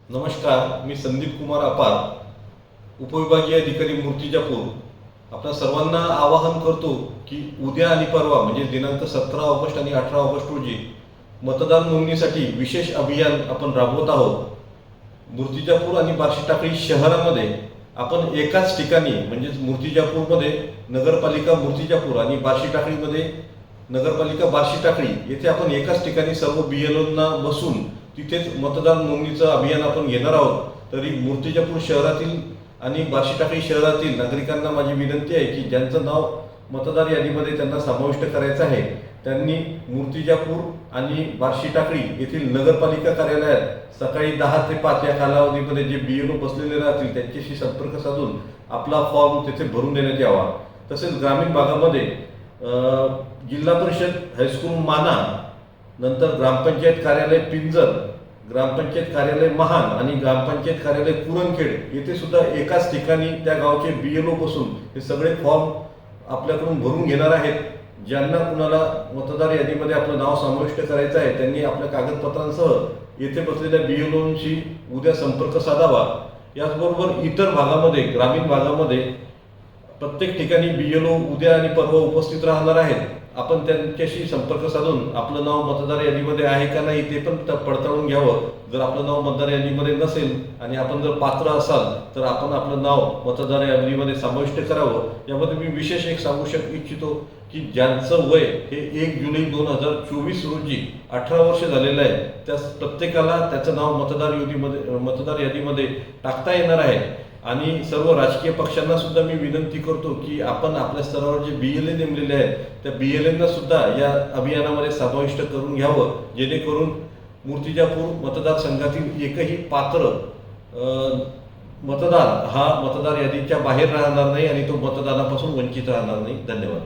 नमस्कार, मी संदीप कुमार अपार, उपविभागीय अधिकारी मूर्तिजापूर. आपल्या सर्वांना आवाहन करतो की उद्या आणि परवा म्हणजे दिनांक 17 ऑगस्ट आणि 18 ऑगस्ट रोजी मतदार नोंदणीसाठी विशेष अभियान आपण राबवत आहोत. मूर्तिजापूर आणि बार्शी टाकळी शहरामध्ये आपण एकाच ठिकाणी म्हणजेच मूर्तिजापूरमध्ये नगरपालिका मूर्तिजापूर आणि बार्शी टाकळीमध्ये नगरपालिका बार्शी टाकळी येथे आपण एकाच ठिकाणी सर्व BLOंना बसून तिथेच मतदार नोंदणीचं अभियान आपण घेणार आहोत. तरी मूर्तिजापूर शहरातील आणि बार्शी टाकळी शहरातील नागरिकांना माझी विनंती आहे की ज्यांचं नाव मतदार यादीमध्ये त्यांना समाविष्ट करायचं आहे त्यांनी मूर्तिजापूर आणि बार्शी टाकळी येथील नगरपालिका कार्यालयात सकाळी 10 ते 5 या कालावधीमध्ये जे BLO बसलेले राहतील त्यांच्याशी संपर्क साधून आपला फॉर्म तिथे भरून देण्यात यावा. तसेच ग्रामीण भागामध्ये जिल्हा परिषद हायस्कूल माना, नंतर ग्रामपंचायत कार्यालय पिंजर, ग्रामपंचायत कार्यालय महान आणि ग्रामपंचायत कार्यालय पुरणखेड येथे सुद्धा एकाच ठिकाणी त्या गावचे BLO बसून हे सगळे फॉर्म आपल्याकडून भरून घेणार आहेत. ज्यांना कुणाला मतदार यादीमध्ये आपलं नाव समाविष्ट करायचं आहे त्यांनी आपल्या कागदपत्रांसह येथे बसलेल्या BLOंशी उद्या संपर्क साधावा. याचबरोबर इतर भागामध्ये ग्रामीण भागामध्ये प्रत्येक ठिकाणी BLO उद्या आणि परवा उपस्थित राहणार आहेत. आपण त्यांच्याशी संपर्क साधून आपलं नाव मतदार यादीमध्ये आहे का नाही ते पण पडताळून घ्यावं. जर आपलं नाव मतदार यादीमध्ये नसेल आणि आपण जर पात्र असाल तर आपण आपलं नाव मतदार यादीमध्ये समाविष्ट करावं. यामध्ये मी विशेष एक सांगू इच्छितो की ज्यांचं वय हे 1 जुलै 2024 रोजी 18 वर्ष झालेलं आहे त्या प्रत्येकाला त्याचं नाव मतदार यादीमध्ये टाकता येणार आहे. आणि सर्व राजकीय पक्षांना सुद्धा मी विनंती करतो की आपण आपल्या स्तरावर जे BLA नेमलेले आहेत त्या BLAंना सुद्धा या अभियानामध्ये समाविष्ट करून घ्यावं, जेणेकरून मूर्तिजापूर मतदारसंघातील एकही पात्र मतदार हा मतदार यादीच्या बाहेर राहणार नाही आणि तो मतदानापासून वंचित राहणार नाही. धन्यवाद.